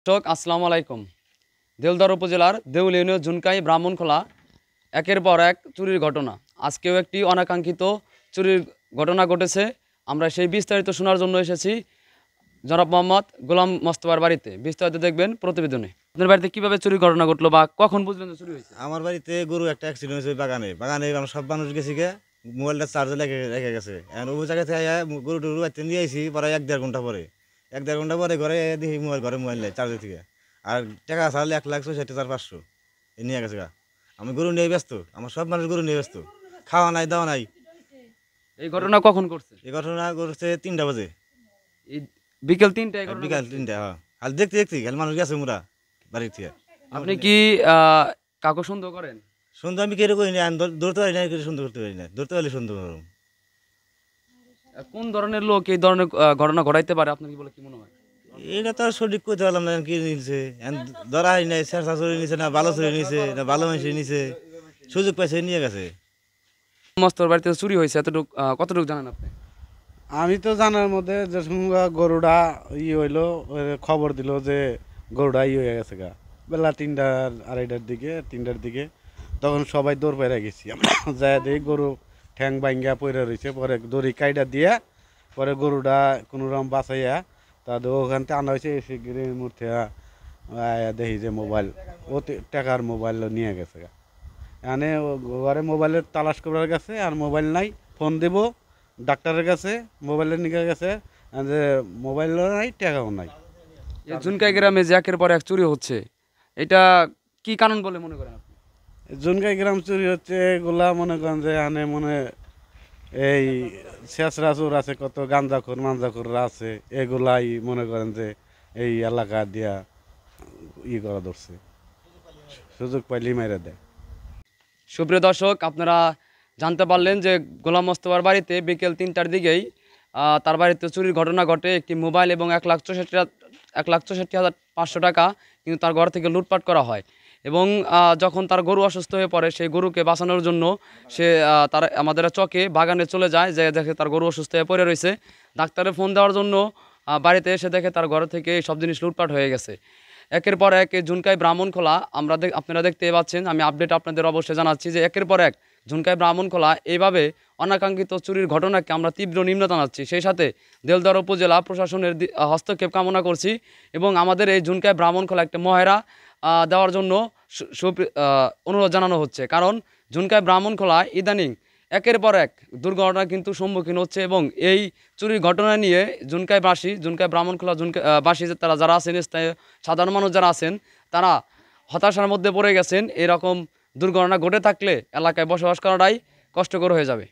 দর্শক আসসালামু আলাইকুম। দেলদার উপজেলার দেউল ইউনিয়ন ঝুনকাই ব্রাহ্মণখোলা একের পর এক চুরির ঘটনা। আজকেও একটি অনাকাঙ্ক্ষিত চুরির ঘটনা ঘটেছে। আমরা সেই বিস্তারিত শোনার জন্য এসেছি জনাব মোহাম্মদ গোলাম মোস্তফার বাড়িতে। বিস্তারিত দেখবেন প্রতিবেদনে। আপনার বাড়িতে কিভাবে চুরির ঘটনা ঘটলো বা কখন বুঝলেন যে চুরি হয়েছে? আমার বাড়িতে গরু একটা অ্যাক্সিডেন্ট হয়েছে বাগানে বাগানে আমরা সব মানুষ গেছি গে মোবাইলটা চার্জে রেখে গেছে এখন ওই জায়গা থেকে গরু টরু বাড়িতে নিয়ে আসি পরে 1-1.5 ঘন্টা পরে 1-1.5 ঘন্টা পরে ঘরে দেখি মোবাইল নেই চার্জের থেকে আর টাকা ছাড়লে 1,64,500 এ নিয়ে গেছে গা। আমি গরু নিয়ে ব্যস্ত, আমার সব মানুষ গরু নিয়ে ব্যস্ত, খাওয়া নাই দাওয়া নাই। এই ঘটনা কখন ঘটছে? এই ঘটনা করছে 3টা বাজে, এই বিকেল 3টায় ঘটনা বিকাল ঘটছে। 3টা। হ্যাঁ, আর দেখতে দেখতে খালি মানুষ গেছে মোরা বাড়ির থেকে। আপনি কি কাউকে সন্দেহ করেন? সুন্দর আমি কেটে করি না, দৌড়তে পারি না, সুন্দর করতে পারি না, দৌড়তে পারলে সুন্দর করুন। কোন ধরনের লোক এই ধরনের ঘটনা ঘটাইতে পারে আপনার কি বলে কি মনে হয়? এটা তো আর সঠিক করতে পারলাম না, কি নিচ্ছে ধরা হয় নাই, শেরশা চুরি নিছে না ভালো চুরি নিছে না ভালো মানুষ নিছে, সুযোগ পাইছে নিয়ে গেছে। মোস্তফার বাড়িতে চুরি হয়েছে এতটুকু কতটুকু জানেন আপনি? আমি তো জানার মধ্যে যে গরুটা হইলো, ওই খবর দিল যে গরুটা হয়ে গেছে গা বেলা 3:30 দিকে। তখন সবাই দৌড় পেরে গেছি আমরা, যাই দেখি গরু ঠ্যাং ভাঙ্গা পড়ে রয়েছে। পরে দড়ি কাইটা দিয়ে পরে গরুটা কোনো রকম বাঁচাইয়া তাদের ওখান থেকে আনা হয়েছে। এসে গিরির মধ্যে দেখি যে মোবাইল, ও টাকার মোবাইল নিয়ে গেছে গা। এখানে ঘরে মোবাইলের তালাশ করার কাছে আর মোবাইল নাই, ফোন দেব ডাক্তারের কাছে, মোবাইলের নিয়ে গেছে যে মোবাইলও নাই টাকাও নাই। এই ঝুনকাই গ্রামে যে একের পর এক চুরি হচ্ছে, এটা কি কারণ বলে মনে করেন আপনি? জুনকাই গ্রাম চুরি হচ্ছে এগুলা মনে করেন যে এখানে এই শেষরা চোর আছে, কত গাঞ্জাখোর মাঞ্জাখোররা আছে, এগুলাই মনে করেন যে এই এলাকা দিয়া করা ধরছে, সুযোগ পাইলেই মেরে দেয়। সুপ্রিয় দর্শক, আপনারা জানতে পারলেন যে গোলাম মোস্তফার বাড়িতে বিকেল 3টার দিকেই তার বাড়িতে চুরির ঘটনা ঘটে। একটি মোবাইল এবং 1,64,500 টাকা কিন্তু তার ঘর থেকে লুটপাট করা হয়। এবং যখন তার গরু অসুস্থ হয়ে পড়ে, সেই গরুকে বাঁচানোর জন্য সে তার আমাদের চকে বাগানে চলে যায়, যে দেখে তার গরু অসুস্থ হয়ে পড়ে রয়েছে। ডাক্তারে ফোন দেওয়ার জন্য বাড়িতে এসে দেখে তার ঘর থেকে এই সব জিনিস লুটপাট হয়ে গেছে। একের পর এক এই ঝুনকাই ব্রাহ্মণখোলা আপনারা দেখতে পাচ্ছেন। আমি আপডেট আপনাদের অবশ্যই জানাচ্ছি যে একের পর এক ঝুনকাই ব্রাহ্মণখোলা এইভাবে অনাকাঙ্ক্ষিত চুরির ঘটনাকে আমরা তীব্র নিম্ন জানাচ্ছি। সেই সাথে দেলদার উপজেলা প্রশাসনের হস্তক্ষেপ কামনা করছি এবং আমাদের এই ঝুনকাই ব্রাহ্মণখোলা একটা মহেরা দেওয়ার জন্য অনুরোধ জানানো হচ্ছে। কারণ ঝুনকাই ব্রাহ্মণখোলা ইদানিং একের পর এক দুর্ঘটনা কিন্তু সম্মুখীন হচ্ছে এবং এই চুরির ঘটনা নিয়ে ঝুনকাই ব্রাহ্মণখোলা বাসী তারা যারা আছেন, স্থানীয় সাধারণ মানুষ যারা আছেন, তারা হতাশার মধ্যে পড়ে গেছেন। এরকম দুর্ঘটনা ঘটে থাকলে এলাকায় বসবাস করাটাই কষ্টকর হয়ে যাবে।